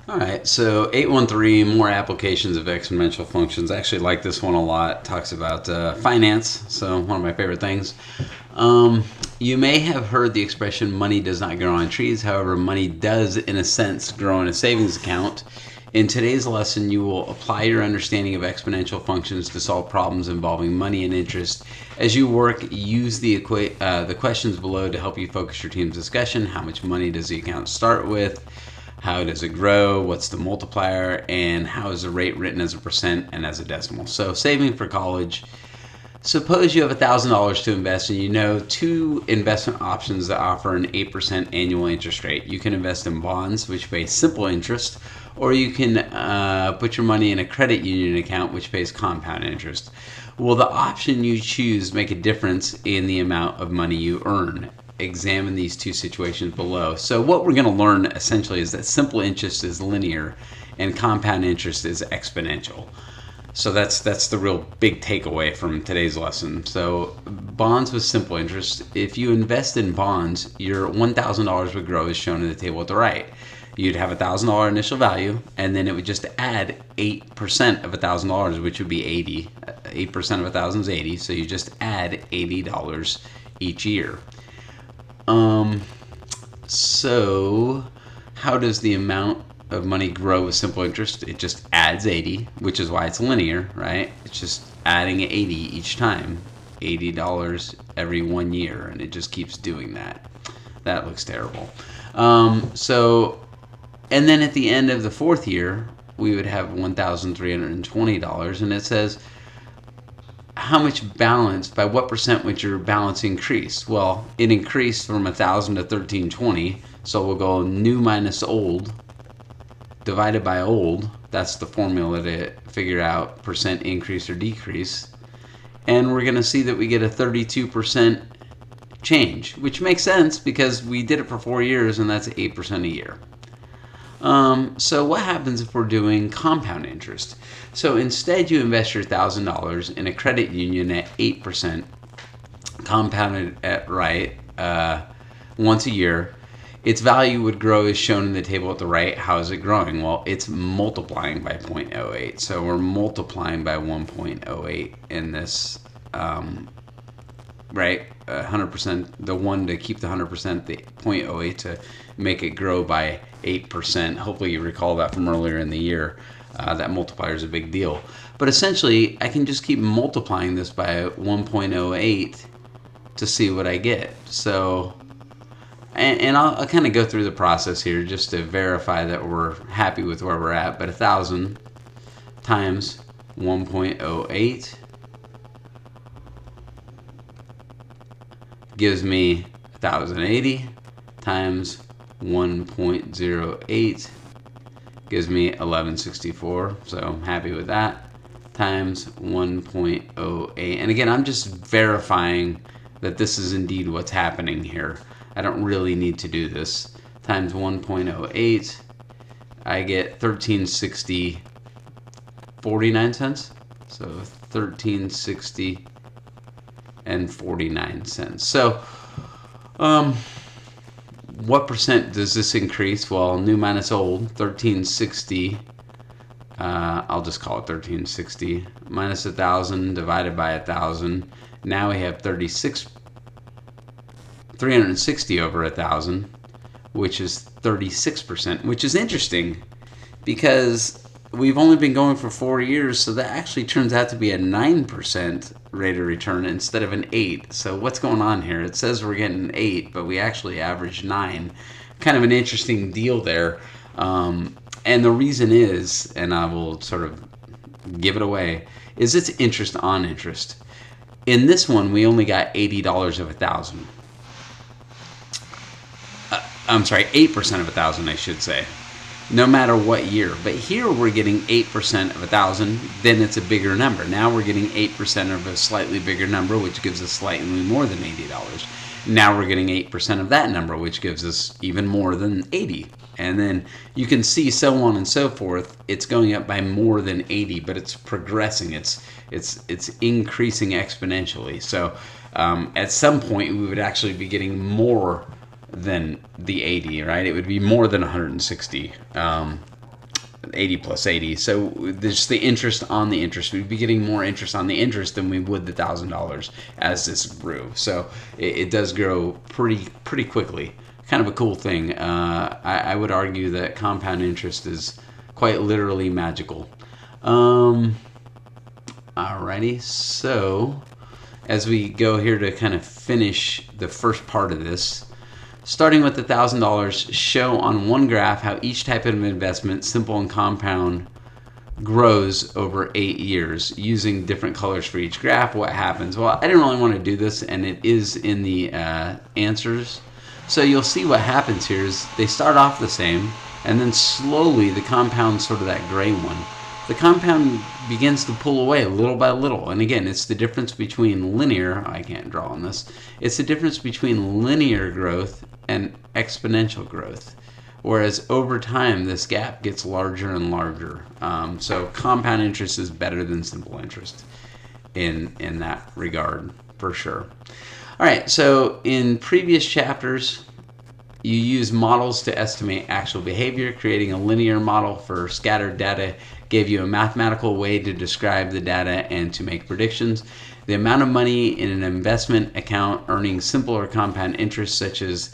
All right, so 813, more applications of exponential functions. I actually like this one a lot. Talks about finance, so one of my favorite things. Um, you may have heard the expression money does not grow on trees. However, money does, in a sense, grow in a savings account. In today's lesson, you will apply your understanding of exponential functions to solve problems involving money and interest. As you work, use the questions below to help you focus your team's discussion. How much money does the account start with? How does it grow? What's the multiplier? And how is the rate written as a percent and as a decimal? So, saving for college. Suppose you have $1,000 to invest and you know two investment options that offer an 8% annual interest rate. You can invest in bonds, which pay simple interest, or you can put your money in a credit union account, which pays compound interest. Will the option you choose make a difference in the amount of money you earn? Examine these two situations below. So, what we're going to learn essentially is that simple interest is linear and compound interest is exponential. So that's the real big takeaway from today's lesson. So bonds with simple interest. If you invest in bonds, your $1,000 would grow as shown in the table at the right. You'd have $1,000 initial value, and then it would just add 8% of $1,000, which would be 80. 8% of 1,000 is 80, so you just add $80 each year. Um, so how does the amount of money grow with simple interest? It just adds 80, which is why it's linear, right? It's just adding 80 each time. $80 every 1 year, and it just keeps doing that. That looks terrible. And then at the end of the fourth year, we would have $1,320, and it says, how much balance, by what percent would your balance increase? Well, it increased from 1,000 to 1,320, so we'll go new minus old divided by old. That's the formula to figure out percent increase or decrease. And we're going to see that we get a 32% change, which makes sense because we did it for 4 years and that's 8% a year. So what happens if we're doing compound interest? So instead you invest your $1,000 in a credit union at 8%, compounded at once a year. Its value would grow as shown in the table at the right. How is it growing? Well, it's multiplying by 0.08. So we're multiplying by 1.08 in this, right? 100%, the one to keep the 100%, the 0.08 to make it grow by 8%. Hopefully you recall that from earlier in the year. That multiplier is a big deal. But essentially, I can just keep multiplying this by 1.08 to see what I get. So, and I'll kind of go through the process here just to verify that we're happy with where we're at. But 1,000 times 1.08 gives me 1,080 times 1.08 gives me 1164. So I'm happy with that. Times 1.08. And again, I'm just verifying that this is indeed what's happening here. I don't really need to do this. Times 1.08, I get 1360 49 cents. So 1360 and 49 cents. So what percent does this increase? Well, new minus old, 1360. I'll just call it 1360 minus 1,000 divided by 1,000. Now we have 360 over 1,000, which is 36%, which is interesting because we've only been going for 4 years, so that actually turns out to be a 9% rate of return instead of an 8. So what's going on here? It says we're getting an 8, but we actually averaged 9. Kind of an interesting deal there. And the reason is, and I will sort of give it away, is it's interest on interest. In this one, we only got $80 of 1,000. I'm sorry, 8% of 1,000, I should say. No matter what year. But here we're getting 8% of 1,000, then it's a bigger number. Now we're getting 8% of a slightly bigger number, which gives us slightly more than $80. Now we're getting 8% of that number, which gives us even more than 80. And then you can see so on and so forth. It's going up by more than 80, but it's progressing. It's increasing exponentially. So at some point, we would actually be getting more than the 80, right? It would be more than 160. 80 plus 80. So there's the interest on the interest. We'd be getting more interest on the interest than we would the $1,000 as this grew. So it does grow pretty quickly. Kind of a cool thing. I would argue that compound interest is quite literally magical. Alrighty, so as we go here to kind of finish the first part of this, starting with the $1,000, show on one graph how each type of investment, simple and compound, grows over 8 years using different colors for each graph. What happens? Well, I didn't really want to do this, and it is in the answers. So you'll see what happens here is they start off the same, and then slowly the compound's sort of that gray one. The compound begins to pull away little by little. And again, it's the difference between linear, I can't draw on this, it's the difference between linear growth and exponential growth. Whereas over time, this gap gets larger and larger. So compound interest is better than simple interest in that regard, for sure. All right, so in previous chapters, you use models to estimate actual behavior. Creating a linear model for scattered data gave you a mathematical way to describe the data and to make predictions. The amount of money in an investment account earning simple or compound interest, such as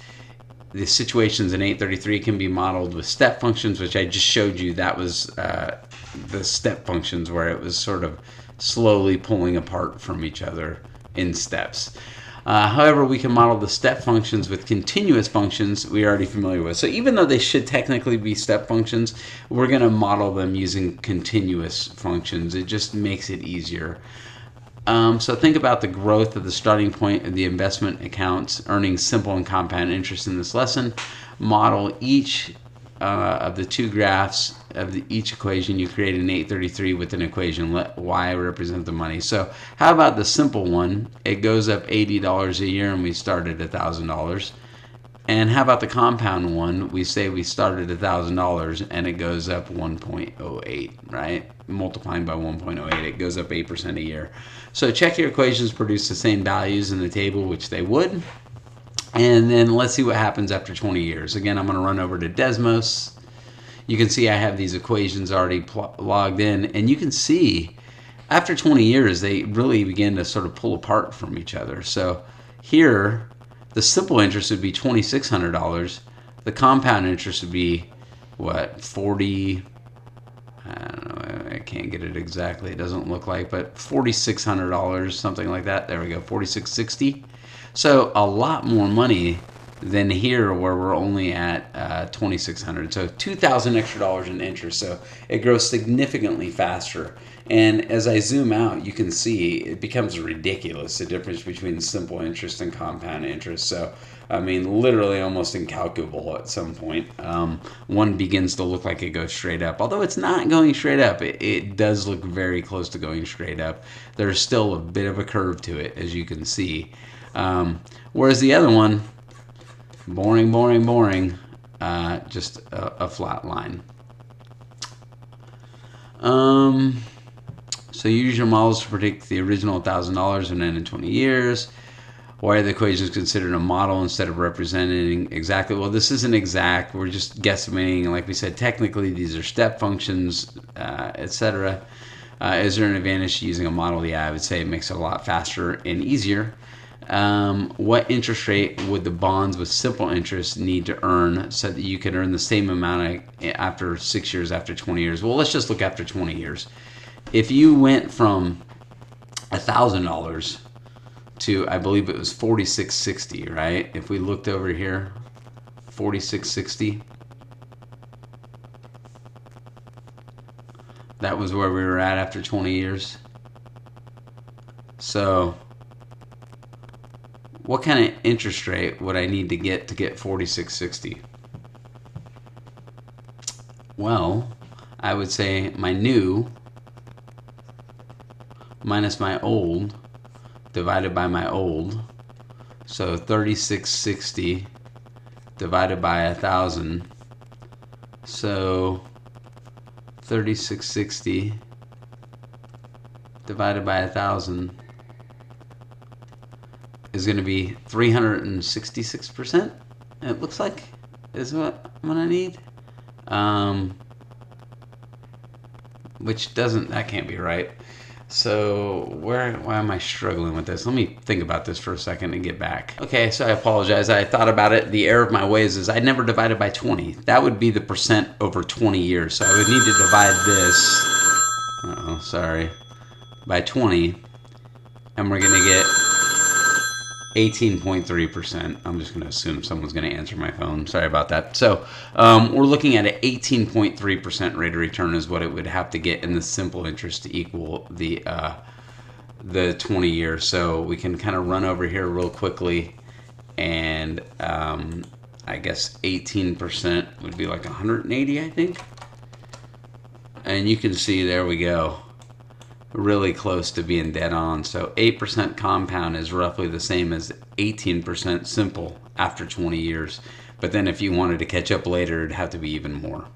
the situations in 833, can be modeled with step functions, which I just showed you. That was the step functions where it was sort of slowly pulling apart from each other in steps. However, we can model the step functions with continuous functions we're already familiar with. So even though they should technically be step functions, we're going to model them using continuous functions. It just makes it easier. So think about the growth of the starting point of the investment accounts earning simple and compound interest in this lesson. Model each of the two graphs of each equation. You create an 833 with an equation. Let y represent the money. So how about the simple one? It goes up $80 a year and we start at $1,000. And how about the compound one? We say we start at $1,000 and it goes up 1.08, right? Multiplying by 1.08, it goes up 8% a year. So check your equations produce the same values in the table, which they would. And then let's see what happens after 20 years. Again, I'm going to run over to Desmos. You can see I have these equations already logged in. And you can see after 20 years, they really begin to sort of pull apart from each other. So here, the simple interest would be $2,600. The compound interest would be, what, 40... I don't know, I can't get it exactly. It doesn't look like, but $4,600, something like that. There we go, $4,660. So a lot more money than here where we're only at $2,600. So $2,000 extra dollars in interest. So it grows significantly faster. And as I zoom out, you can see it becomes ridiculous, the difference between simple interest and compound interest. So, I mean, literally almost incalculable at some point. One begins to look like it goes straight up. Although it's not going straight up, it does look very close to going straight up. There's still a bit of a curve to it, as you can see. Whereas the other one, boring, boring, boring, just a flat line. So you use your models to predict the original $1,000 and then in 20 years. Why are the equations considered a model instead of representing exactly? Well, this isn't exact. We're just guesstimating. Like we said, technically these are step functions, etc. Is there an advantage to using a model? Yeah, I would say it makes it a lot faster and easier. What interest rate would the bonds with simple interest need to earn so that you could earn the same amount after 6 years, after 20 years? Well, let's just look after 20 years. If you went from $1,000 to, I believe it was $4,660, right? If we looked over here, $4,660. That was where we were at after 20 years. So what kind of interest rate would I need to get $4,660? Well, I would say my new minus my old divided by my old. So 3660 divided by 1,000. So 3660 divided by 1,000 is going to be 366%. It looks like is what I need. which that can't be right. So why am I struggling with this? Let me think about this for a second and get back. Okay, so I apologize. I thought about it. The error of my ways is I never divided by 20. That would be the percent over 20 years. So I would need to divide this, sorry, by 20, and we're gonna get 18.3%. I'm just going to assume someone's going to answer my phone. Sorry about that. So we're looking at an 18.3% rate of return is what it would have to get in the simple interest to equal the 20 years. So we can kind of run over here real quickly, and I guess 18% would be like 180, I think. And you can see, there we go, really close to being dead on. So 8% compound is roughly the same as 18% simple after 20 years. But then if you wanted to catch up later, it'd have to be even more.